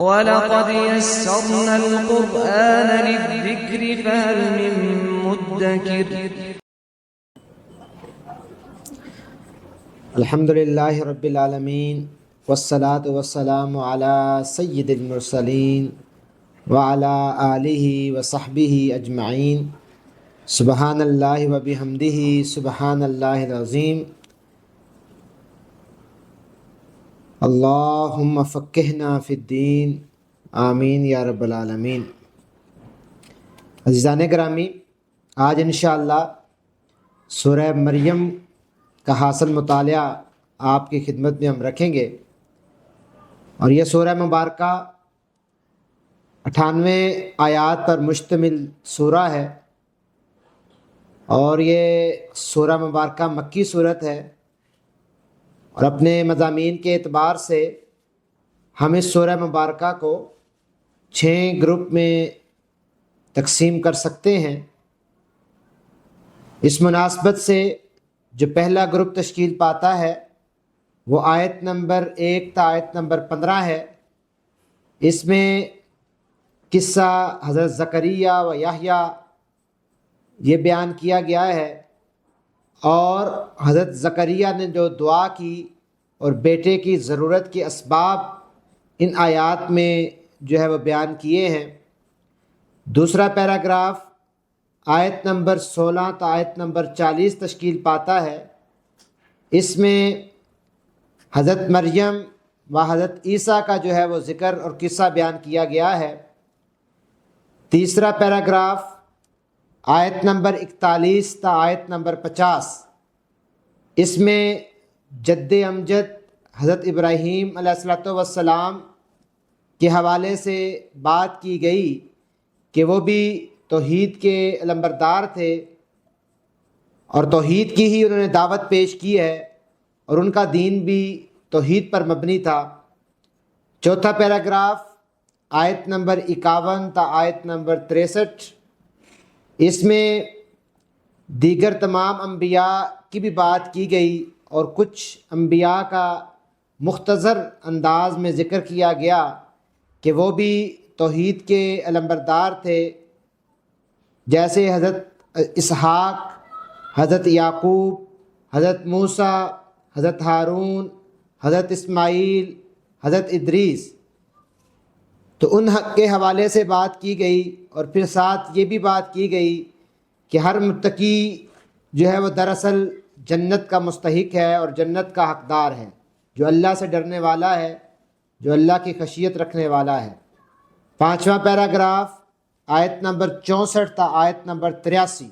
وَلَقَدْ يَسَّرْنَا الْقُرْآنَ لِلذِّكْرِ فَهَلْ مِن مُّدَّكِرٍ الحمد للہ رب العالمین والصلاة والسلام علی سید المرسلین وعلی آلہ وصحبہ اجمعین سبحان اللہ وبحمدہ سبحان اللہ العظیم اللہم فقہنا فی الدین آمین یا رب العالمین۔ عزیزان گرامی، آج انشاءاللہ سورہ مریم کا حاصل مطالعہ آپ کی خدمت میں ہم رکھیں گے، اور یہ سورہ مبارکہ 98 آیات پر مشتمل سورہ ہے، اور یہ سورہ مبارکہ مکی صورت ہے، اور اپنے مضامین کے اعتبار سے ہم اس سورہ مبارکہ کو 6 گروپ میں تقسیم کر سکتے ہیں۔ اس مناسبت سے جو پہلا گروپ تشکیل پاتا ہے وہ آیت نمبر 1 تا آیت نمبر 15 ہے۔ اس میں قصہ حضرت زکریا و یحییٰ یہ بیان کیا گیا ہے، اور حضرت زکریا نے جو دعا کی اور بیٹے کی ضرورت کے اسباب ان آیات میں جو ہے وہ بیان کیے ہیں۔ دوسرا پیراگراف آیت نمبر 16 تا آیت نمبر 40 تشکیل پاتا ہے۔ اس میں حضرت مریم و حضرت عیسیٰ کا جو ہے وہ ذکر اور قصہ بیان کیا گیا ہے۔ تیسرا پیراگراف آیت نمبر 41 تا آیت نمبر 50، اس میں جد امجد حضرت ابراہیم علیہ السلام کے حوالے سے بات کی گئی کہ وہ بھی توحید کے علمبردار تھے، اور توحید کی ہی انہوں نے دعوت پیش کی ہے، اور ان کا دین بھی توحید پر مبنی تھا۔ چوتھا پیراگراف آیت نمبر 51 تا آیت نمبر 63، اس میں دیگر تمام انبیاء کی بھی بات کی گئی، اور کچھ انبیاء کا مختصر انداز میں ذکر کیا گیا کہ وہ بھی توحید کے علمبردار تھے، جیسے حضرت اسحاق، حضرت یعقوب، حضرت موسیٰ، حضرت ہارون، حضرت اسماعیل، حضرت ادریس۔ تو ان حق کے حوالے سے بات کی گئی، اور پھر ساتھ یہ بھی بات کی گئی کہ ہر متقی جو ہے وہ دراصل جنت کا مستحق ہے اور جنت کا حقدار ہے، جو اللہ سے ڈرنے والا ہے، جو اللہ کی خشیت رکھنے والا ہے۔ پانچواں پیراگراف آیت نمبر 64 تا آیت نمبر 83،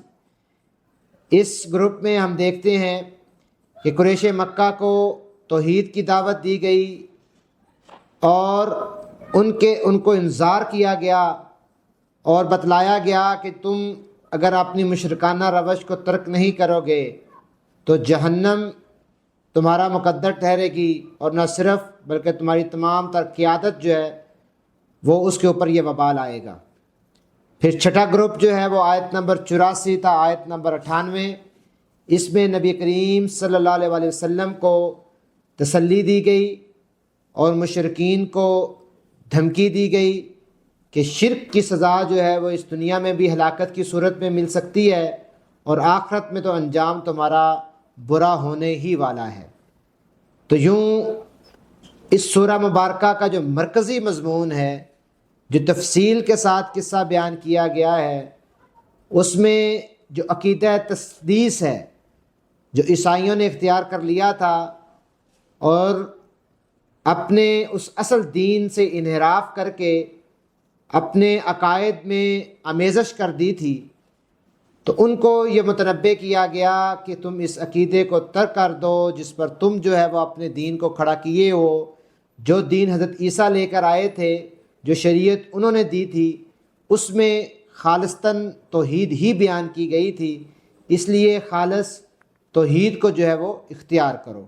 اس گروپ میں ہم دیکھتے ہیں کہ قریش مکہ کو توحید کی دعوت دی گئی، اور ان کو انذار کیا گیا اور بتلایا گیا کہ تم اگر اپنی مشرکانہ روش کو ترک نہیں کرو گے تو جہنم تمہارا مقدر ٹھہرے گی، اور نہ صرف بلکہ تمہاری تمام تر قیادت جو ہے وہ اس کے اوپر یہ وبال آئے گا۔ پھر چھٹا گروپ جو ہے وہ آیت نمبر 84 تا آیت نمبر 98، اس میں نبی کریم صلی اللہ علیہ وسلم کو تسلی دی گئی اور مشرکین کو دھمکی دی گئی کہ شرک کی سزا جو ہے وہ اس دنیا میں بھی ہلاکت کی صورت میں مل سکتی ہے، اور آخرت میں تو انجام تمہارا برا ہونے ہی والا ہے۔ تو یوں اس سورہ مبارکہ کا جو مرکزی مضمون ہے، جو تفصیل کے ساتھ قصہ بیان کیا گیا ہے، اس میں جو عقیدہ تثلیث ہے جو عیسائیوں نے اختیار کر لیا تھا، اور اپنے اس اصل دین سے انحراف کر کے اپنے عقائد میں آمیزش کر دی تھی، تو ان کو یہ متنبہ کیا گیا کہ تم اس عقیدے کو ترک کر دو جس پر تم جو ہے وہ اپنے دین کو کھڑا کیے ہو۔ جو دین حضرت عیسیٰ لے کر آئے تھے، جو شریعت انہوں نے دی تھی، اس میں خالصتاً توحید ہی بیان کی گئی تھی، اس لیے خالص توحید کو جو ہے وہ اختیار کرو۔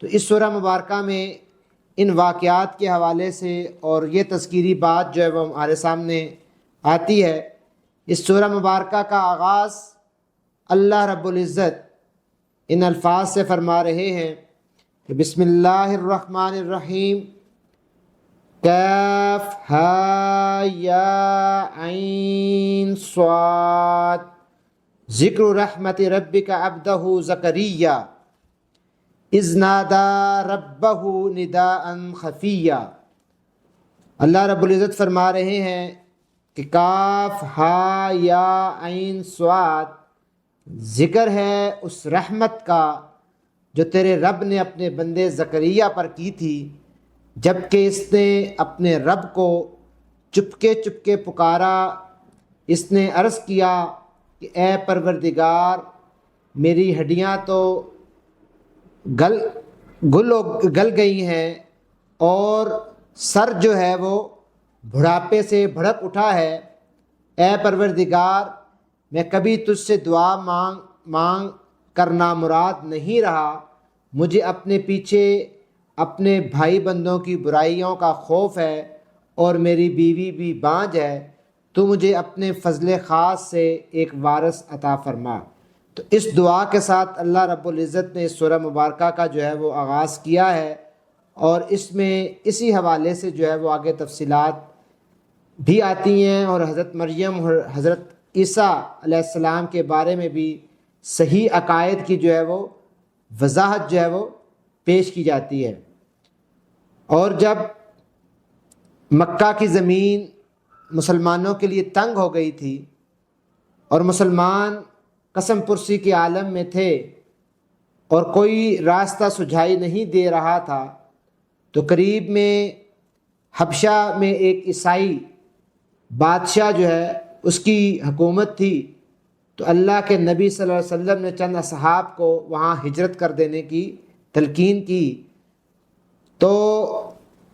تو اس سورہ مبارکہ میں ان واقعات کے حوالے سے اور یہ تذکیری بات جو ہے وہ ہمارے سامنے آتی ہے۔ اس سورہ مبارکہ کا آغاز اللہ رب العزت ان الفاظ سے فرما رہے ہیں کہ بسم اللہ الرحمن الرحیم کاف ہا یا عین صاد ذکر رحمت ربک عبدہ زکریا اذ نادى ربہ نداء خفیا۔ اللہ رب العزت فرما رہے ہیں کہ کاف ہا یا عین صاد ذکر ہے اس رحمت کا جو تیرے رب نے اپنے بندے زکریا پر کی تھی، جب کہ اس نے اپنے رب کو چپکے پکارا۔ اس نے عرض کیا کہ اے پروردگار، میری ہڈیاں تو گل گئی ہیں اور سر جو ہے وہ بڑھاپے سے بھڑک اٹھا ہے۔ اے پروردگار، میں کبھی تجھ سے دعا مانگ کرنا مراد نہیں رہا، مجھے اپنے پیچھے اپنے بھائی بندوں کی برائیوں کا خوف ہے اور میری بیوی بھی بانجھ ہے، تو مجھے اپنے فضل خاص سے ایک وارث عطا فرما۔ تو اس دعا کے ساتھ اللہ رب العزت نے اس سورہ مبارکہ کا جو ہے وہ آغاز کیا ہے، اور اس میں اسی حوالے سے جو ہے وہ آگے تفصیلات بھی آتی ہیں، اور حضرت مریم اور حضرت عیسیٰ علیہ السلام کے بارے میں بھی صحیح عقائد کی جو ہے وہ وضاحت جو ہے وہ پیش کی جاتی ہے۔ اور جب مکہ کی زمین مسلمانوں کے لیے تنگ ہو گئی تھی اور مسلمان قسم پرسی کے عالم میں تھے اور کوئی راستہ سجھائی نہیں دے رہا تھا، تو قریب میں حبشہ میں ایک عیسائی بادشاہ جو ہے اس کی حکومت تھی، تو اللہ کے نبی صلی اللہ علیہ وسلم نے چند اصحاب کو وہاں ہجرت کر دینے کی تلقین کی۔ تو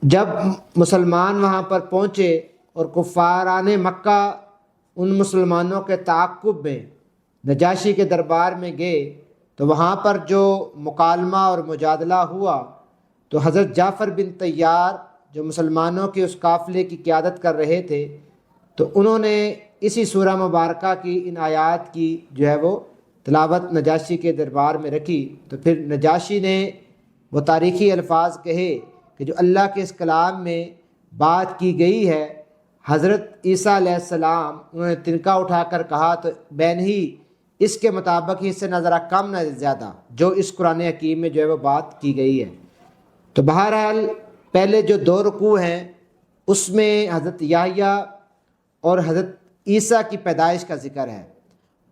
جب مسلمان وہاں پر پہنچے اور کفاران مکہ ان مسلمانوں کے تعاقب میں نجاشی کے دربار میں گئے، تو وہاں پر جو مکالمہ اور مجادلہ ہوا، تو حضرت جعفر بن طیار جو مسلمانوں کے اس قافلے کی قیادت کر رہے تھے، تو انہوں نے اسی سورہ مبارکہ کی ان آیات کی جو ہے وہ تلاوت نجاشی کے دربار میں رکھی۔ تو پھر نجاشی نے وہ تاریخی الفاظ کہے کہ جو اللہ کے اس کلام میں بات کی گئی ہے، حضرت عیسیٰ علیہ السلام انہوں نے تنکا اٹھا کر کہا، تو بین ہی اس کے مطابق ہی سے نہ ذرا کم نہ زیادہ جو اس قرآن حکیم میں جو ہے وہ بات کی گئی ہے۔ تو بہرحال پہلے جو 2 رکوع ہیں اس میں حضرت یحییٰ اور حضرت عیسیٰ کی پیدائش کا ذکر ہے،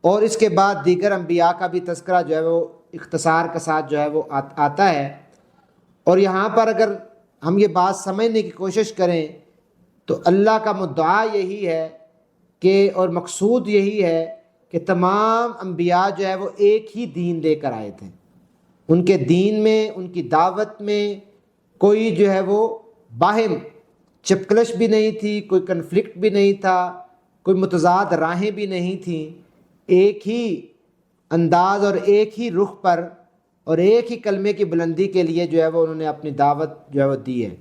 اور اس کے بعد دیگر انبیاء کا بھی تذکرہ جو ہے وہ اختصار کے ساتھ جو ہے وہ آتا ہے۔ اور یہاں پر اگر ہم یہ بات سمجھنے کی کوشش کریں تو اللہ کا مدعا یہی ہے کہ اور مقصود یہی ہے کہ تمام انبیاء جو ہے وہ ایک ہی دین لے کر آئے تھے۔ ان کے دین میں، ان کی دعوت میں کوئی جو ہے وہ باہم چپکلش بھی نہیں تھی، کوئی کنفلکٹ بھی نہیں تھا، کوئی متضاد راہیں بھی نہیں تھیں، ایک ہی انداز اور ایک ہی رخ پر اور ایک ہی کلمے کی بلندی کے لیے جو ہے وہ انہوں نے اپنی دعوت جو ہے وہ دی ہے۔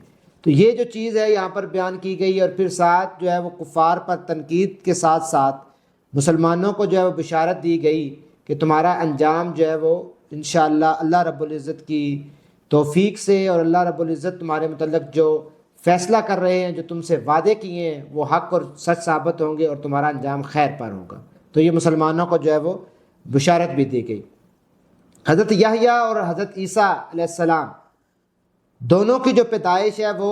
تو یہ جو چیز ہے یہاں پر بیان کی گئی، اور پھر ساتھ جو ہے وہ کفار پر تنقید کے ساتھ ساتھ مسلمانوں کو جو ہے وہ بشارت دی گئی کہ تمہارا انجام جو ہے وہ انشاءاللہ اللہ رب العزت کی توفیق سے، اور اللہ رب العزت تمہارے متعلق جو فیصلہ کر رہے ہیں، جو تم سے وعدے کیے ہیں، وہ حق اور سچ ثابت ہوں گے اور تمہارا انجام خیر پر ہوگا۔ تو یہ مسلمانوں کو جو ہے وہ بشارت بھی دی گئی۔ حضرت یحییٰ اور حضرت عیسیٰ علیہ السلام دونوں کی جو پیدائش ہے وہ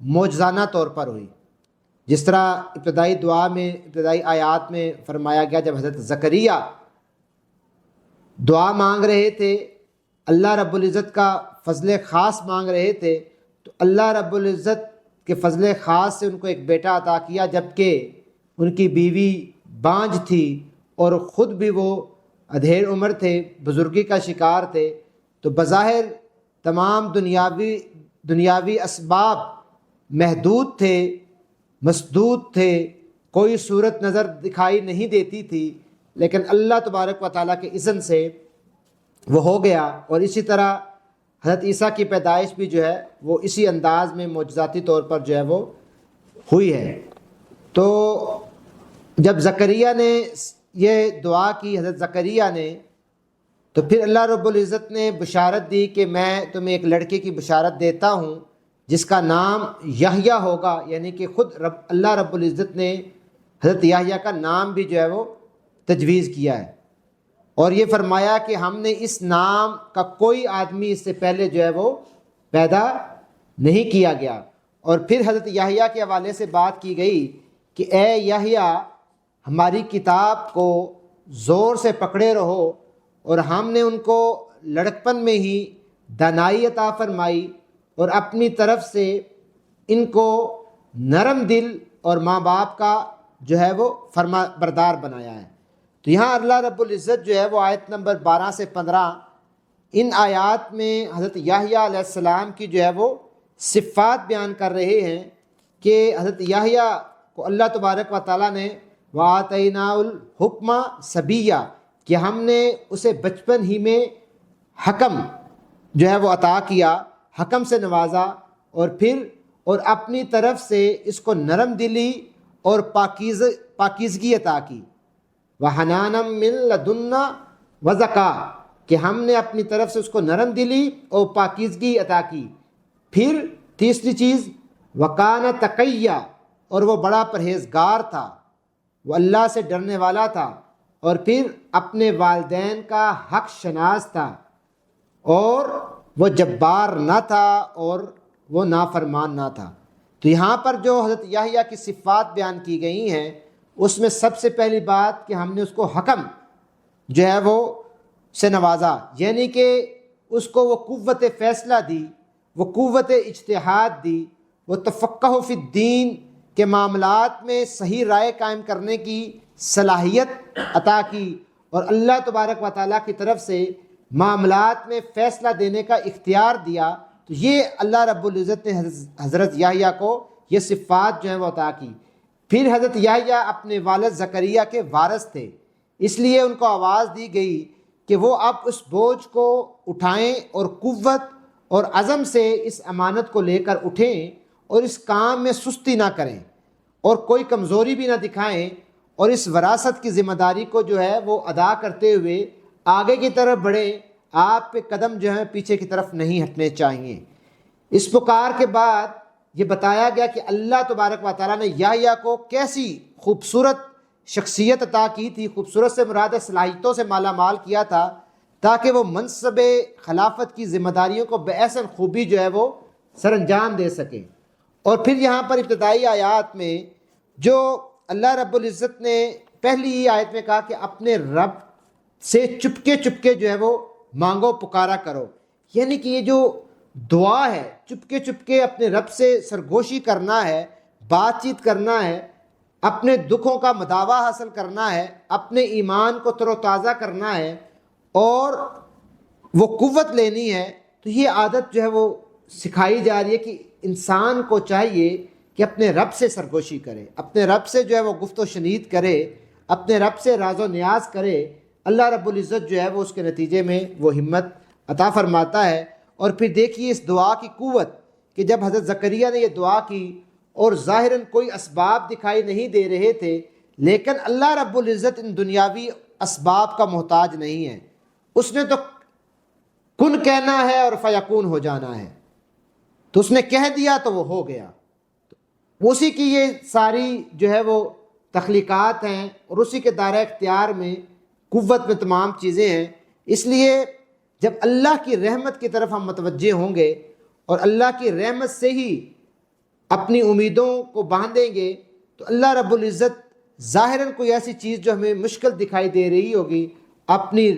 معجزانہ طور پر ہوئی، جس طرح ابتدائی دعا میں، ابتدائی آیات میں فرمایا گیا، جب حضرت زکریا دعا مانگ رہے تھے، اللہ رب العزت کا فضل خاص مانگ رہے تھے، تو اللہ رب العزت کے فضل خاص سے ان کو ایک بیٹا عطا کیا، جبکہ ان کی بیوی بانجھ تھی اور خود بھی وہ ادھیڑ عمر تھے، بزرگی کا شکار تھے۔ تو بظاہر تمام دنیاوی اسباب محدود تھے، مسدود تھے، کوئی صورت نظر دکھائی نہیں دیتی تھی، لیکن اللہ تبارک و تعالیٰ کے اذن سے وہ ہو گیا۔ اور اسی طرح حضرت عیسیٰ کی پیدائش بھی جو ہے وہ اسی انداز میں معجزاتی طور پر جو ہے وہ ہوئی ہے۔ تو جب زکریا نے یہ دعا کی، حضرت زکریا نے، تو پھر اللہ رب العزت نے بشارت دی کہ میں تمہیں ایک لڑکے کی بشارت دیتا ہوں جس کا نام یحییٰ ہوگا، یعنی کہ خود اللہ رب العزت نے حضرت یحییٰ کا نام بھی جو ہے وہ تجویز کیا ہے، اور یہ فرمایا کہ ہم نے اس نام کا کوئی آدمی اس سے پہلے جو ہے وہ پیدا نہیں کیا گیا۔ اور پھر حضرت یحییٰ کے حوالے سے بات کی گئی کہ اے یحییٰ، ہماری کتاب کو زور سے پکڑے رہو، اور ہم نے ان کو لڑکپن میں ہی دانائی عطا فرمائی اور اپنی طرف سے ان کو نرم دل اور ماں باپ کا جو ہے وہ فرما بردار بنایا ہے۔ تو یہاں اللہ رب العزت جو ہے وہ آیت نمبر 12 سے 15 ان آیات میں حضرت یحییٰ علیہ السلام کی جو ہے وہ صفات بیان کر رہے ہیں کہ حضرت یحییٰ کو اللہ تبارک و تعالیٰ نے وَآتَيْنَاهُ الْحُكْمَ صَبِيًّا کہ ہم نے اسے بچپن ہی میں حکم جو ہے وہ عطا کیا، حکم سے نوازا، اور اپنی طرف سے اس کو نرم دلی اور پاکیزگی عطا کی۔ وَحَنَانًا مِّن لَدُنَّا وَزَكَاةً کہ ہم نے اپنی طرف سے اس کو نرم دلی اور پاکیزگی عطا کی۔ پھر تیسری چیز وَكَانَ تَقِيًّا اور وہ بڑا پرہیزگار تھا، وہ اللہ سے ڈرنے والا تھا، اور پھر اپنے والدین کا حق شناس تھا، اور وہ جبار نہ تھا اور وہ نافرمان نہ تھا۔ تو یہاں پر جو حضرت یحییٰ کی صفات بیان کی گئی ہیں اس میں سب سے پہلی بات کہ ہم نے اس کو حکم جو ہے وہ سے نوازا، یعنی کہ اس کو وہ قوت فیصلہ دی، وہ قوت اجتہاد دی، وہ تفقہ فی الدین کے معاملات میں صحیح رائے قائم کرنے کی صلاحیت عطا کی، اور اللہ تبارک و تعالیٰ کی طرف سے معاملات میں فیصلہ دینے کا اختیار دیا۔ تو یہ اللہ رب العزت نے حضرت یحییٰ کو یہ صفات جو ہیں وہ عطا کی۔ پھر حضرت یحییٰ اپنے والد زکریا کے وارث تھے، اس لیے ان کو آواز دی گئی کہ وہ اب اس بوجھ کو اٹھائیں اور قوت اور عزم سے اس امانت کو لے کر اٹھیں، اور اس کام میں سستی نہ کریں اور کوئی کمزوری بھی نہ دکھائیں، اور اس وراثت کی ذمہ داری کو جو ہے وہ ادا کرتے ہوئے آگے کی طرف بڑھیں، آپ کے قدم جو ہیں پیچھے کی طرف نہیں ہٹنے چاہیے۔ اس پکار کے بعد یہ بتایا گیا کہ اللہ تبارک و تعالیٰ نے یحییٰ کو کیسی خوبصورت شخصیت عطا کی تھی، خوبصورت سے مراد صلاحیتوں سے مالا مال کیا تھا، تاکہ وہ منصب خلافت کی ذمہ داریوں کو بأحسن خوبی جو ہے وہ سر انجام دے سکے۔ اور پھر یہاں پر ابتدائی آیات میں جو اللہ رب العزت نے پہلی ہی آیت میں کہا کہ اپنے رب سے چپکے چپکے جو ہے وہ مانگو پکارا کرو، یعنی کہ یہ جو دعا ہے چپکے چپکے اپنے رب سے سرگوشی کرنا ہے، بات چیت کرنا ہے، اپنے دکھوں کا مداوع حاصل کرنا ہے، اپنے ایمان کو تر و تازہ کرنا ہے اور وہ قوت لینی ہے، تو یہ عادت جو ہے وہ سکھائی جا رہی ہے کہ انسان کو چاہیے کہ اپنے رب سے سرگوشی کرے، اپنے رب سے جو ہے وہ گفت و شنید کرے، اپنے رب سے راز و نیاز کرے۔ اللہ رب العزت جو ہے وہ اس کے نتیجے میں وہ ہمت عطا فرماتا ہے۔ اور پھر دیکھیے اس دعا کی قوت کہ جب حضرت زکریا نے یہ دعا کی اور ظاہراً کوئی اسباب دکھائی نہیں دے رہے تھے، لیکن اللہ رب العزت ان دنیاوی اسباب کا محتاج نہیں ہے، اس نے تو کن کہنا ہے اور فیکون ہو جانا ہے، تو اس نے کہہ دیا تو وہ ہو گیا۔ اسی کی یہ ساری جو ہے وہ تخلیقات ہیں اور اسی کے دائرہ اختیار میں قوت میں تمام چیزیں ہیں۔ اس لیے جب اللہ کی رحمت کی طرف ہم متوجہ ہوں گے اور اللہ کی رحمت سے ہی اپنی امیدوں کو باندھیں گے، تو اللہ رب العزت ظاہراً کوئی ایسی چیز جو ہمیں مشکل دکھائی دے رہی ہوگی اپنی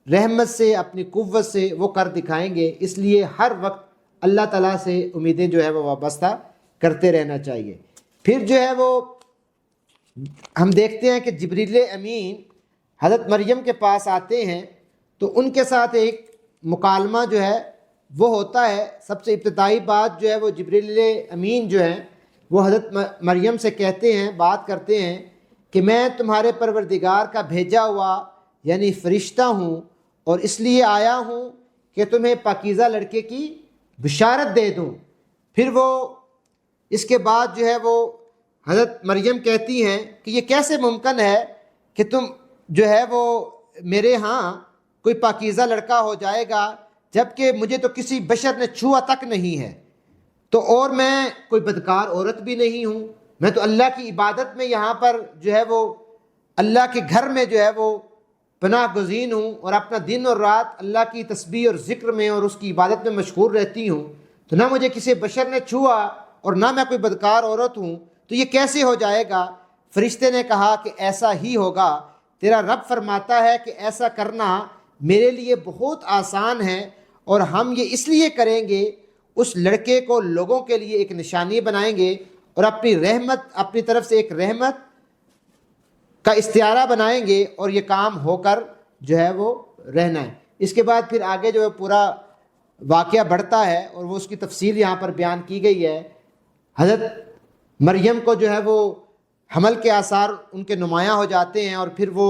رحمت سے اپنی قوت سے وہ کر دکھائیں گے۔ اس لیے ہر وقت اللہ تعالیٰ سے امیدیں جو ہے وہ وابستہ کرتے رہنا چاہیے۔ پھر جو ہے وہ ہم دیکھتے ہیں کہ جبریل امین حضرت مریم کے پاس آتے ہیں تو ان کے ساتھ ایک مکالمہ جو ہے وہ ہوتا ہے۔ سب سے ابتدائی بات جو ہے وہ جبریل امین جو ہیں وہ حضرت مریم سے کہتے ہیں، بات کرتے ہیں کہ میں تمہارے پروردگار کا بھیجا ہوا یعنی فرشتہ ہوں، اور اس لیے آیا ہوں کہ تمہیں پاکیزہ لڑکے کی بشارت دے دوں۔ پھر وہ اس کے بعد جو ہے وہ حضرت مریم کہتی ہیں کہ یہ کیسے ممکن ہے کہ تم جو ہے وہ میرے ہاں کوئی پاکیزہ لڑکا ہو جائے گا، جبکہ مجھے تو کسی بشر نے چھوا تک نہیں ہے۔ تو اور میں کوئی بدکار عورت بھی نہیں ہوں، میں تو اللہ کی عبادت میں یہاں پر جو ہے وہ اللہ کے گھر میں جو ہے وہ پناہ گزین ہوں، اور اپنا دن اور رات اللہ کی تسبیح اور ذکر میں اور اس کی عبادت میں مشغول رہتی ہوں، تو نہ مجھے کسی بشر نے چھوا اور نہ میں کوئی بدکار عورت ہوں، تو یہ کیسے ہو جائے گا؟ فرشتے نے کہا کہ ایسا ہی ہوگا، تیرا رب فرماتا ہے کہ ایسا کرنا میرے لیے بہت آسان ہے، اور ہم یہ اس لیے کریں گے، اس لڑکے کو لوگوں کے لیے ایک نشانی بنائیں گے اور اپنی رحمت، اپنی طرف سے ایک رحمت کا استعارہ بنائیں گے، اور یہ کام ہو کر جو ہے وہ رہنا ہے۔ اس کے بعد پھر آگے جو ہے پورا واقعہ بڑھتا ہے، اور وہ اس کی تفصیل یہاں پر بیان کی گئی ہے۔ حضرت مریم کو جو ہے وہ حمل کے آثار ان کے نمایاں ہو جاتے ہیں، اور پھر وہ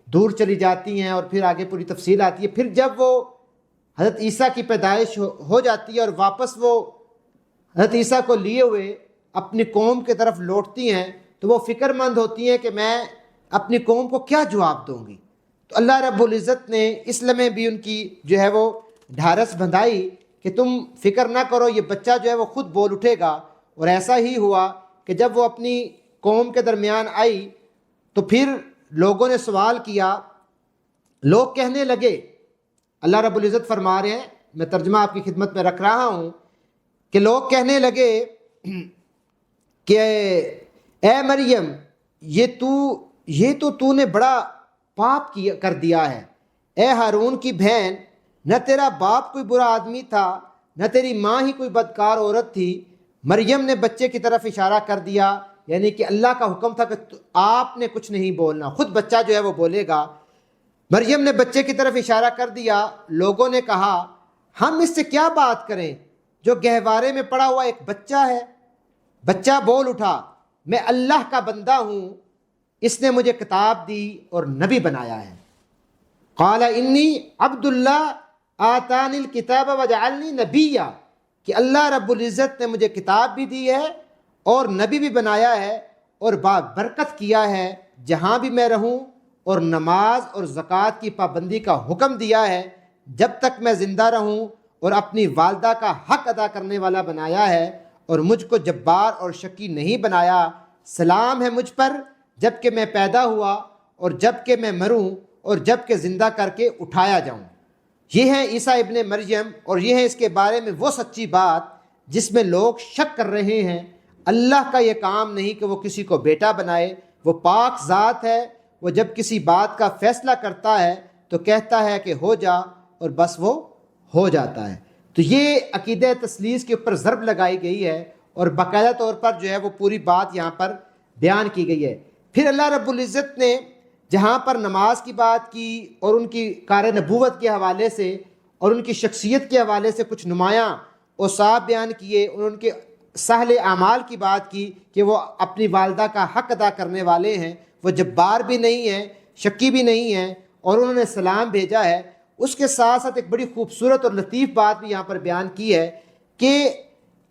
دور چلی جاتی ہیں، اور پھر آگے پوری تفصیل آتی ہے۔ پھر جب وہ حضرت عیسیٰ کی پیدائش ہو جاتی ہے اور واپس وہ حضرت عیسیٰ کو لیے ہوئے اپنی قوم کی طرف لوٹتی ہیں، تو وہ فکر مند ہوتی ہیں کہ میں اپنی قوم کو کیا جواب دوں گی۔ تو اللہ رب العزت نے اس لمحے بھی ان کی جو ہے وہ ڈھارس بندھائی کہ تم فکر نہ کرو، یہ بچہ جو ہے وہ خود بول اٹھے گا۔ اور ایسا ہی ہوا کہ جب وہ اپنی قوم کے درمیان آئی تو پھر لوگوں نے سوال کیا، لوگ کہنے لگے، اللہ رب العزت فرما رہے ہیں، میں ترجمہ آپ کی خدمت میں رکھ رہا ہوں، کہ لوگ کہنے لگے کہ اے مریم، یہ تو نے بڑا پاپ کر دیا ہے۔ اے ہارون کی بہن، نہ تیرا باپ کوئی برا آدمی تھا، نہ تیری ماں ہی کوئی بدکار عورت تھی۔ مریم نے بچے کی طرف اشارہ کر دیا، یعنی کہ اللہ کا حکم تھا کہ آپ نے کچھ نہیں بولنا، خود بچہ جو ہے وہ بولے گا۔ مریم نے بچے کی طرف اشارہ کر دیا۔ لوگوں نے کہا، ہم اس سے کیا بات کریں جو گہوارے میں پڑا ہوا ایک بچہ ہے؟ بچہ بول اٹھا، میں اللہ کا بندہ ہوں، اس نے مجھے کتاب دی اور نبی بنایا ہے۔ قال انی عبد اللہ آتانی الکتاب وجعلنی نبیا، کہ اللہ رب العزت نے مجھے کتاب بھی دی ہے اور نبی بھی بنایا ہے، اور برکت کیا ہے جہاں بھی میں رہوں، اور نماز اور زکوٰۃ کی پابندی کا حکم دیا ہے جب تک میں زندہ رہوں، اور اپنی والدہ کا حق ادا کرنے والا بنایا ہے، اور مجھ کو جبار اور شقی نہیں بنایا۔ سلام ہے مجھ پر جب کہ میں پیدا ہوا، اور جب کہ میں مروں، اور جب کہ زندہ کر کے اٹھایا جاؤں۔ یہ ہے عیسیٰ ابن مریم، اور یہ ہے اس کے بارے میں وہ سچی بات جس میں لوگ شک کر رہے ہیں۔ اللہ کا یہ کام نہیں کہ وہ کسی کو بیٹا بنائے، وہ پاک ذات ہے، وہ جب کسی بات کا فیصلہ کرتا ہے تو کہتا ہے کہ ہو جا، اور بس وہ ہو جاتا ہے۔ تو یہ عقیدہ تثلیث کے اوپر ضرب لگائی گئی ہے، اور باقاعدہ طور پر جو ہے وہ پوری بات یہاں پر بیان کی گئی ہے۔ پھر اللہ رب العزت نے جہاں پر نماز کی بات کی، اور ان کی کار نبوت کے حوالے سے اور ان کی شخصیت کے حوالے سے کچھ نمایاں اوصاف بیان کیے، اور ان کے سہل اعمال کی بات کی کہ وہ اپنی والدہ کا حق ادا کرنے والے ہیں، وہ جبار بھی نہیں ہیں، شکی بھی نہیں ہیں، اور انہوں نے سلام بھیجا ہے۔ اس کے ساتھ ساتھ ایک بڑی خوبصورت اور لطیف بات بھی یہاں پر بیان کی ہے کہ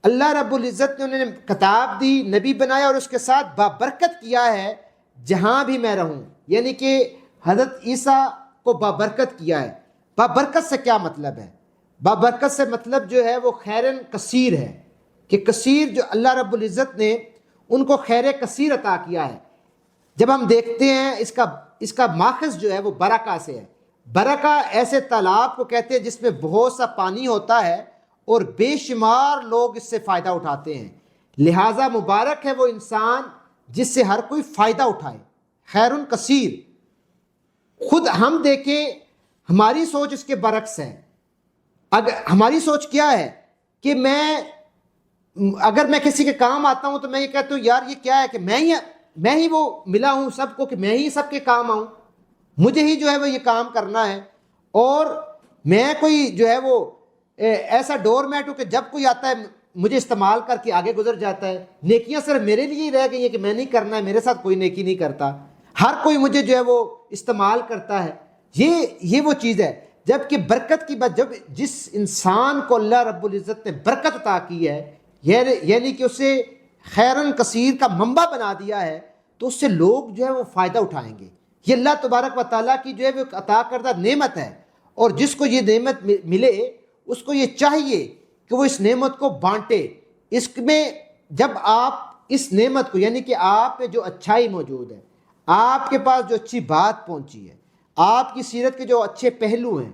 اللہ رب العزت نے انہیں کتاب دی، نبی بنایا، اور اس کے ساتھ بابرکت کیا ہے جہاں بھی میں رہوں، یعنی کہ حضرت عیسیٰ کو بابرکت کیا ہے۔ بابرکت سے کیا مطلب ہے؟ بابرکت سے مطلب جو ہے وہ خیرن کثیر ہے، کہ کثیر جو اللہ رب العزت نے ان کو خیر کثیر عطا کیا ہے۔ جب ہم دیکھتے ہیں اس کا ماخذ جو ہے وہ برکہ سے ہے۔ برکہ ایسے تالاب کو کہتے ہیں جس میں بہت سا پانی ہوتا ہے اور بے شمار لوگ اس سے فائدہ اٹھاتے ہیں، لہٰذا مبارک ہے وہ انسان جس سے ہر کوئی فائدہ اٹھائے، خیرن کثیر۔ خود ہم دیکھیں، ہماری سوچ اس کے برعکس ہے۔ اگر ہماری سوچ کیا ہے کہ اگر میں کسی کے کام آتا ہوں تو میں یہ کہتا ہوں یار یہ کیا ہے کہ میں ہی وہ ملا ہوں سب کو، کہ میں ہی سب کے کام آؤں، مجھے ہی جو ہے وہ یہ کام کرنا ہے، اور میں کوئی جو ہے وہ ایسا ڈور میٹ ہوں کہ جب کوئی آتا ہے مجھے استعمال کر کے آگے گزر جاتا ہے۔ نیکیاں صرف میرے لیے ہی رہ گئی ہیں کہ میں نہیں کرنا ہے، میرے ساتھ کوئی نیکی نہیں کرتا، ہر کوئی مجھے جو ہے وہ استعمال کرتا ہے۔ یہ وہ چیز ہے۔ جبکہ برکت کی بات، جب جس انسان کو اللہ رب العزت نے برکت عطا کی ہے، یعنی کہ اسے خیرن کثیر کا منبع بنا دیا ہے، تو اس سے لوگ جو ہے وہ فائدہ اٹھائیں گے۔ یہ اللہ تبارک و تعالیٰ کی جو ہے وہ عطا کردہ نعمت ہے، اور جس کو یہ نعمت ملے اس کو یہ چاہیے کہ وہ اس نعمت کو بانٹے، اس میں جب آپ اس نعمت کو یعنی کہ آپ میں جو اچھائی موجود ہے، آپ کے پاس جو اچھی بات پہنچی ہے، آپ کی سیرت کے جو اچھے پہلو ہیں،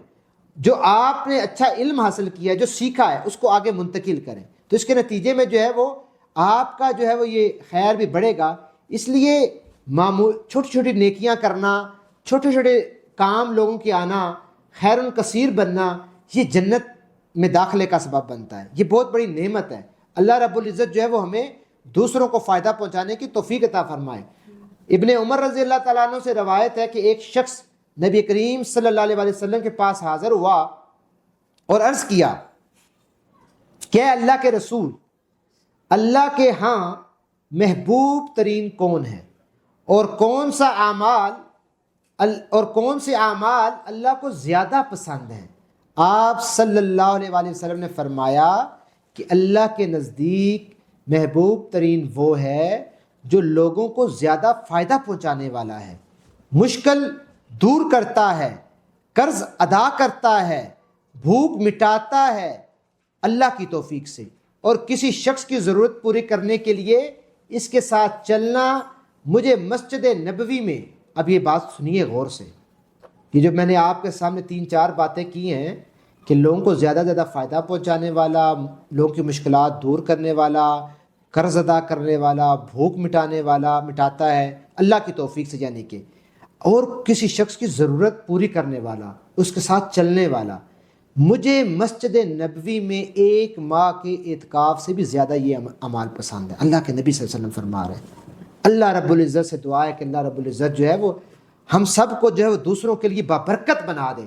جو آپ نے اچھا علم حاصل کیا ہے، جو سیکھا ہے، اس کو آگے منتقل کریں، تو اس کے نتیجے میں جو ہے وہ آپ کا جو ہے وہ یہ خیر بھی بڑھے گا۔ اس لیے چھوٹی چھوٹی نیکیاں کرنا، چھوٹے چھوٹے کام لوگوں کے آنا، خیر کثیر بننا، یہ جنت میں داخلے کا سبب بنتا ہے۔ یہ بہت بڑی نعمت ہے۔ اللہ رب العزت جو ہے وہ ہمیں دوسروں کو فائدہ پہنچانے کی توفیق عطا فرمائے۔ ابن عمر رضی اللہ تعالیٰ عنہ سے روایت ہے کہ ایک شخص نبی کریم صلی اللہ علیہ وسلم کے پاس حاضر ہوا اور عرض کیا کہ اے اللہ کے رسول، اللہ کے ہاں محبوب ترین کون ہے، اور کون سے اعمال اللہ کو زیادہ پسند ہیں؟ آپ صلی اللہ علیہ وآلہ وسلم نے فرمایا کہ اللہ کے نزدیک محبوب ترین وہ ہے جو لوگوں کو زیادہ فائدہ پہنچانے والا ہے، مشکل دور کرتا ہے، قرض ادا کرتا ہے، بھوک مٹاتا ہے اللہ کی توفیق سے، اور کسی شخص کی ضرورت پوری کرنے کے لیے اس کے ساتھ چلنا۔ مجھے مسجد نبوی میں، اب یہ بات سنیے غور سے، یہ جو میں نے آپ کے سامنے 3-4 باتیں کی ہیں کہ لوگوں کو زیادہ زیادہ فائدہ پہنچانے والا، لوگوں کی مشکلات دور کرنے والا، قرض ادا کرنے والا، بھوک مٹاتا ہے اللہ کی توفیق سے، یعنی کہ اور کسی شخص کی ضرورت پوری کرنے والا، اس کے ساتھ چلنے والا۔ مجھے مسجد نبوی میں 1 ماہ کے اعتکاف سے بھی زیادہ یہ اعمال پسند ہے۔ اللہ کے نبی صلی اللہ علیہ وسلم فرما رہے ہیں۔ اللہ رب العزت سے دعا ہے کہ اللہ رب العزت جو ہے وہ ہم سب کو جو ہے وہ دوسروں کے لیے بابرکت بنا دے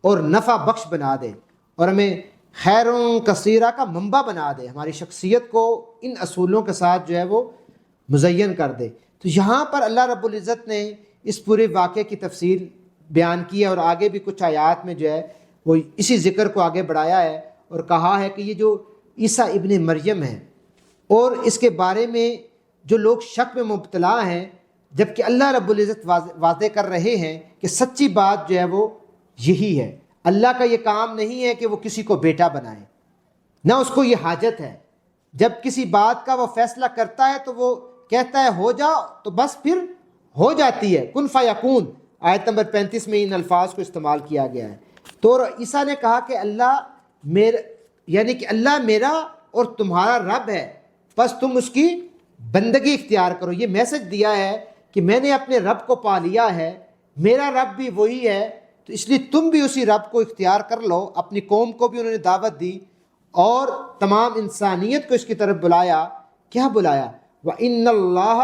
اور نفع بخش بنا دے، اور ہمیں خیروں کثیرہ کا منبع بنا دے، ہماری شخصیت کو ان اصولوں کے ساتھ جو ہے وہ مزین کر دے۔ تو یہاں پر اللہ رب العزت نے اس پورے واقعے کی تفصیل بیان کی ہے، اور آگے بھی کچھ آیات میں جو ہے وہ اسی ذکر کو آگے بڑھایا ہے اور کہا ہے کہ یہ جو عیسیٰ ابن مریم ہے، اور اس کے بارے میں جو لوگ شک میں مبتلا ہیں، جبکہ اللہ رب العزت واضح کر رہے ہیں کہ سچی بات جو ہے وہ یہی ہے۔ اللہ کا یہ کام نہیں ہے کہ وہ کسی کو بیٹا بنائے، نہ اس کو یہ حاجت ہے۔ جب کسی بات کا وہ فیصلہ کرتا ہے تو وہ کہتا ہے ہو جا، تو بس پھر ہو جاتی ہے، کن فیکون۔ آیت نمبر 35 میں ان الفاظ کو استعمال کیا گیا ہے۔ تو عیسیٰ نے کہا کہ اللہ میرا، یعنی کہ اللہ میرا اور تمہارا رب ہے، بس تم اس کی بندگی اختیار کرو۔ یہ میسج دیا ہے کہ میں نے اپنے رب کو پا لیا ہے، میرا رب بھی وہی ہے، تو اس لیے تم بھی اسی رب کو اختیار کر لو۔ اپنی قوم کو بھی انہوں نے دعوت دی اور تمام انسانیت کو اس کی طرف بلایا۔ کیا بلایا؟ وَإِنَّ اللَّهَ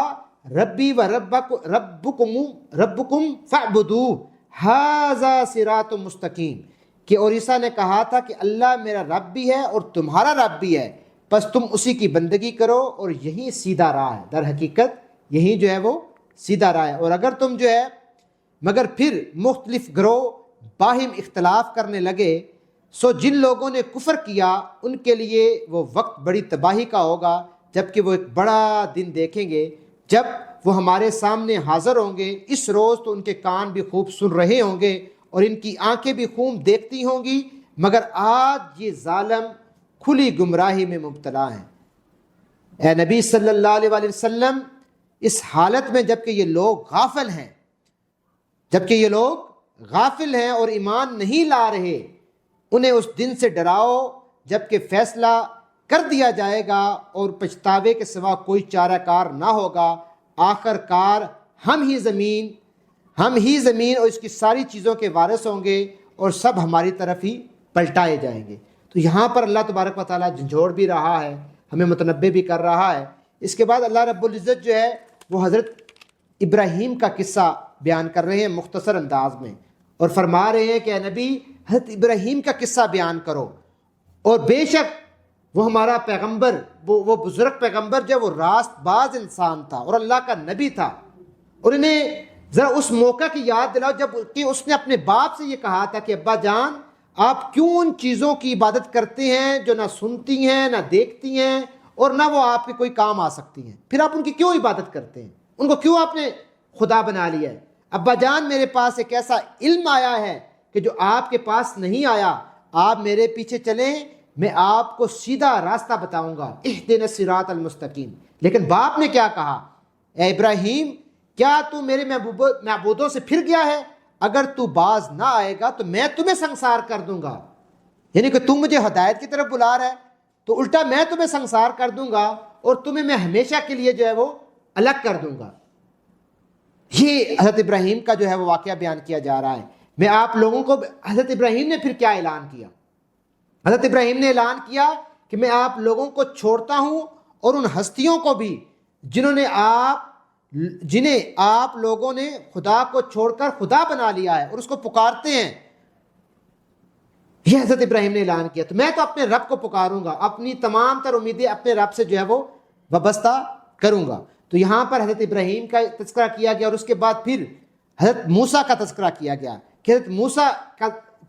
رَبِّي وَرَبُّكُمْ فَاعْبُدُوهُ هَذَا صِرَاطٌ مُسْتَقِيمٌ، کہ اور عیسیٰ نے کہا تھا کہ اللہ میرا رب بھی ہے اور تمہارا رب بھی ہے، بس تم اسی کی بندگی کرو، اور یہی سیدھا راہ ہے۔ در حقیقت یہی جو ہے وہ سیدھا راہ ہے۔ اور اگر تم جو ہے مگر پھر مختلف گروہ باہم اختلاف کرنے لگے، سو جن لوگوں نے کفر کیا ان کے لیے وہ وقت بڑی تباہی کا ہوگا، جبکہ وہ ایک بڑا دن دیکھیں گے جب وہ ہمارے سامنے حاضر ہوں گے۔ اس روز تو ان کے کان بھی خوب سن رہے ہوں گے اور ان کی آنکھیں بھی خوب دیکھتی ہوں گی، مگر آج یہ ظالم کھلی گمراہی میں مبتلا ہیں۔ اے نبی صلی اللہ علیہ وآلہ وسلم، اس حالت میں جبکہ یہ لوگ غافل ہیں اور ایمان نہیں لا رہے، انہیں اس دن سے ڈراؤ جبکہ فیصلہ کر دیا جائے گا اور پچھتاوے کے سوا کوئی چارہ کار نہ ہوگا۔ آخر کار ہم ہی زمین اور اس کی ساری چیزوں کے وارث ہوں گے، اور سب ہماری طرف ہی پلٹائے جائیں گے۔ تو یہاں پر اللہ تبارک و تعالیٰ جھنجھوڑ بھی رہا ہے، ہمیں متنبہ بھی کر رہا ہے۔ اس کے بعد اللہ رب العزت جو ہے وہ حضرت ابراہیم کا قصہ بیان کر رہے ہیں مختصر انداز میں، اور فرما رہے ہیں کہ اے نبی حضرت ابراہیم کا قصہ بیان کرو، اور بے شک وہ ہمارا پیغمبر، وہ بزرگ پیغمبر جو وہ راست باز انسان تھا اور اللہ کا نبی تھا۔ اور انہیں ذرا اس موقع کی یاد دلاؤ جب کہ اس نے اپنے باپ سے یہ کہا تھا کہ ابا جان، آپ کیوں ان چیزوں کی عبادت کرتے ہیں جو نہ سنتی ہیں نہ دیکھتی ہیں اور نہ وہ آپ کے کوئی کام آ سکتی ہیں؟ پھر آپ ان کی کیوں عبادت کرتے ہیں؟ ان کو کیوں آپ نے خدا بنا لیا ہے؟ ابا جان، میرے پاس ایک ایسا علم آیا ہے کہ جو آپ کے پاس نہیں آیا، آپ میرے پیچھے چلیں، میں آپ کو سیدھا راستہ بتاؤں گا، اہدنا الصراط المستقیم۔ لیکن باپ نے کیا کہا؟ اے ابراہیم، کیا تو میرے معبودوں سے پھر گیا ہے؟ اگر تو باز نہ آئے گا تو میں تمہیں سنسار کر دوں گا۔ یعنی کہ تم مجھے ہدایت کی طرف بلا رہا ہے تو الٹا میں تمہیں سنسار کر دوں گا اور تمہیں میں ہمیشہ کے لیے جو ہے وہ الگ کر دوں گا۔ یہ حضرت ابراہیم کا جو ہے وہ واقعہ بیان کیا جا رہا ہے۔ میں آپ لوگوں کو، حضرت ابراہیم نے پھر کیا اعلان کیا؟ حضرت ابراہیم نے اعلان کیا کہ میں آپ لوگوں کو چھوڑتا ہوں اور ان ہستیوں کو بھی جنہیں آپ لوگوں نے خدا کو چھوڑ کر خدا بنا لیا ہے اور اس کو پکارتے ہیں۔ یہ حضرت ابراہیم نے اعلان کیا، تو میں تو اپنے رب کو پکاروں گا، اپنی تمام تر امیدیں اپنے رب سے جو ہے وہ وابستہ کروں گا۔ تو یہاں پر حضرت ابراہیم کا تذکرہ کیا گیا اور اس کے بعد پھر حضرت موسیٰ کا تذکرہ کیا گیا کہ حضرت موسیٰ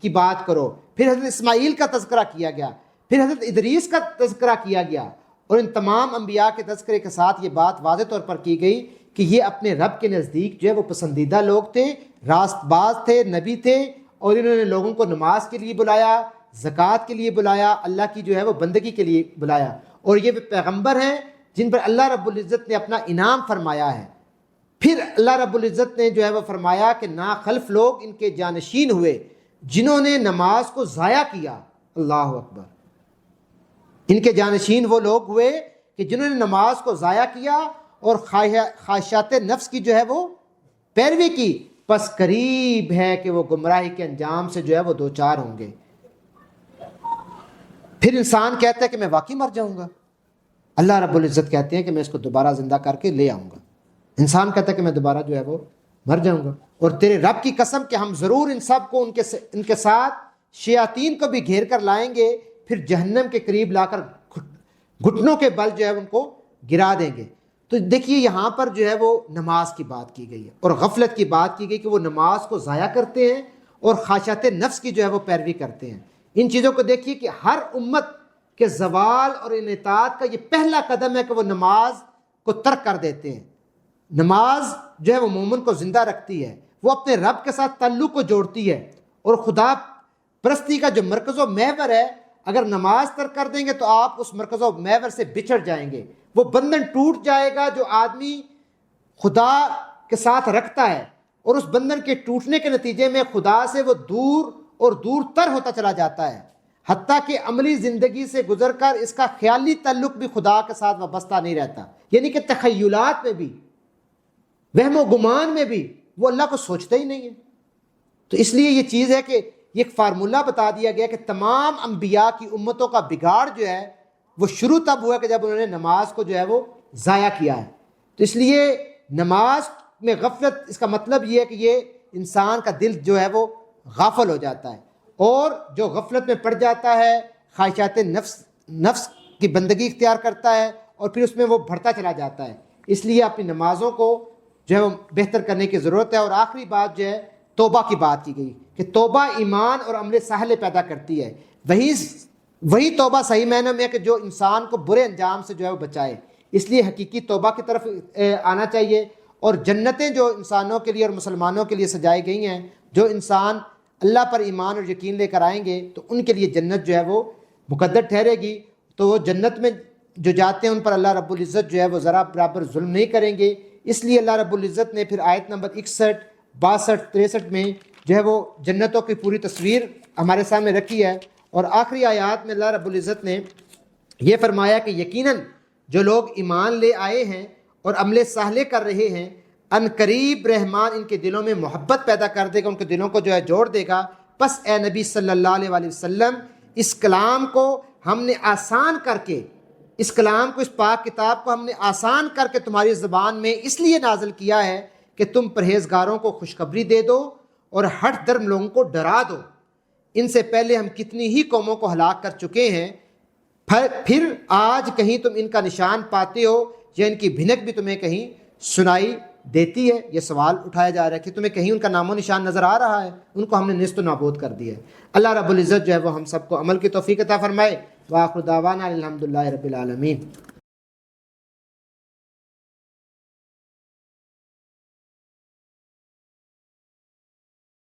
کی بات کرو، پھر حضرت اسماعیل کا تذکرہ کیا گیا، پھر حضرت ادریس کا تذکرہ کیا گیا، اور ان تمام انبیاء کے تذکرے کے ساتھ یہ بات واضح طور پر کی گئی کہ یہ اپنے رب کے نزدیک جو ہے وہ پسندیدہ لوگ تھے، راست باز تھے، نبی تھے، اور انہوں نے لوگوں کو نماز کے لیے بلایا، زکوٰۃ کے لیے بلایا، اللہ کی جو ہے وہ بندگی کے لیے بلایا، اور یہ پیغمبر ہیں جن پر اللہ رب العزت نے اپنا انعام فرمایا ہے۔ پھر اللہ رب العزت نے جو ہے وہ فرمایا کہ ناخلف لوگ ان کے جانشین ہوئے جنہوں نے نماز کو ضائع کیا۔ اللہ اکبر! ان کے جانشین وہ لوگ ہوئے کہ جنہوں نے نماز کو ضائع کیا اور خواہشات نفس کی جو ہے وہ پیروی کی، پس قریب ہے کہ وہ گمراہی کے انجام سے جو ہے وہ دوچار ہوں گے۔ پھر انسان کہتا ہے کہ میں واقعی مر جاؤں گا، اللہ رب العزت کہتے ہیں کہ میں اس کو دوبارہ زندہ کر کے لے آؤں گا۔ انسان کہتا ہے کہ میں دوبارہ جو ہے وہ مر جاؤں گا، اور تیرے رب کی قسم کہ ہم ضرور ان سب کو ان کے ساتھ شیاطین کو بھی گھیر کر لائیں گے، پھر جہنم کے قریب لا کر گھٹنوں کے بل جو ہے ان کو گرا دیں گے۔ تو دیکھیے یہاں پر جو ہے وہ نماز کی بات کی گئی ہے اور غفلت کی بات کی گئی کہ وہ نماز کو ضائع کرتے ہیں اور خواہشات نفس کی جو ہے وہ پیروی کرتے ہیں۔ ان چیزوں کو دیکھیے کہ ہر امت کے زوال اور انحطاط کا یہ پہلا قدم ہے کہ وہ نماز کو ترک کر دیتے ہیں۔ نماز جو ہے وہ مومن کو زندہ رکھتی ہے، وہ اپنے رب کے ساتھ تعلق کو جوڑتی ہے، اور خدا پرستی کا جو مرکز و محور ہے، اگر نماز ترک کر دیں گے تو آپ اس مرکز و محور سے بچھڑ جائیں گے، وہ بندھن ٹوٹ جائے گا جو آدمی خدا کے ساتھ رکھتا ہے، اور اس بندھن کے ٹوٹنے کے نتیجے میں خدا سے وہ دور اور دور تر ہوتا چلا جاتا ہے، حتیٰ کہ عملی زندگی سے گزر کر اس کا خیالی تعلق بھی خدا کے ساتھ وابستہ نہیں رہتا، یعنی کہ تخیلات میں بھی، وہم و گمان میں بھی وہ اللہ کو سوچتا ہی نہیں ہے۔ تو اس لیے یہ چیز ہے کہ یہ ایک فارمولہ بتا دیا گیا کہ تمام انبیاء کی امتوں کا بگاڑ جو ہے وہ شروع تب ہوا کہ جب انہوں نے نماز کو جو ہے وہ ضائع کیا ہے۔ تو اس لیے نماز میں غفلت، اس کا مطلب یہ ہے کہ یہ انسان کا دل جو ہے وہ غافل ہو جاتا ہے، اور جو غفلت میں پڑ جاتا ہے خواہشات نفس کی بندگی اختیار کرتا ہے، اور پھر اس میں وہ بڑھتا چلا جاتا ہے۔ اس لیے اپنی نمازوں کو جو ہے وہ بہتر کرنے کی ضرورت ہے۔ اور آخری بات جو ہے توبہ کی بات کی گئی کہ توبہ ایمان اور عمل صالح پیدا کرتی ہے۔ وہی توبہ صحیح معنی میں ہے کہ جو انسان کو برے انجام سے جو ہے وہ بچائے۔ اس لیے حقیقی توبہ کی طرف آنا چاہیے، اور جنتیں جو انسانوں کے لیے اور مسلمانوں کے لیے سجائی گئی ہیں، جو انسان اللہ پر ایمان اور یقین لے کر آئیں گے تو ان کے لیے جنت جو ہے وہ مقدر ٹھہرے گی۔ تو وہ جنت میں جو جاتے ہیں ان پر اللہ رب العزت جو ہے وہ ذرا برابر ظلم نہیں کریں گے۔ اس لیے اللہ رب العزت نے پھر آیت نمبر 61، 62، 63 میں جو ہے وہ جنتوں کی پوری تصویر ہمارے سامنے رکھی ہے، اور آخری آیات میں اللہ رب العزت نے یہ فرمایا کہ یقیناً جو لوگ ایمان لے آئے ہیں اور عمل صالح کر رہے ہیں، ان قریب رحمان ان کے دلوں میں محبت پیدا کر دے گا، ان کے دلوں کو جو ہے جوڑ دے گا۔ پس اے نبی صلی اللہ علیہ وآلہ وسلم، اس کلام کو ہم نے آسان کر کے، اس کلام کو، اس پاک کتاب کو ہم نے آسان کر کے تمہاری زبان میں اس لیے نازل کیا ہے کہ تم پرہیزگاروں کو خوشخبری دے دو اور ہٹ درم لوگوں کو ڈرا دو۔ ان سے پہلے ہم کتنی ہی قوموں کو ہلاک کر چکے ہیں، پھر آج کہیں تم ان کا نشان پاتے ہو یا ان کی بھنک بھی تمہیں کہیں سنائی دیتی ہے؟ یہ سوال اٹھایا جا رہا ہے کہ تمہیں کہیں ان کا نام و نشان نظر آ رہا ہے؟ ان کو ہم نے نیست و نابود کر دیا ہے۔ اللہ رب العزت جو ہے وہ ہم سب کو عمل کی توفیق عطا فرمائے۔ وآخر دعوانا الحمدللہ رب العالمین۔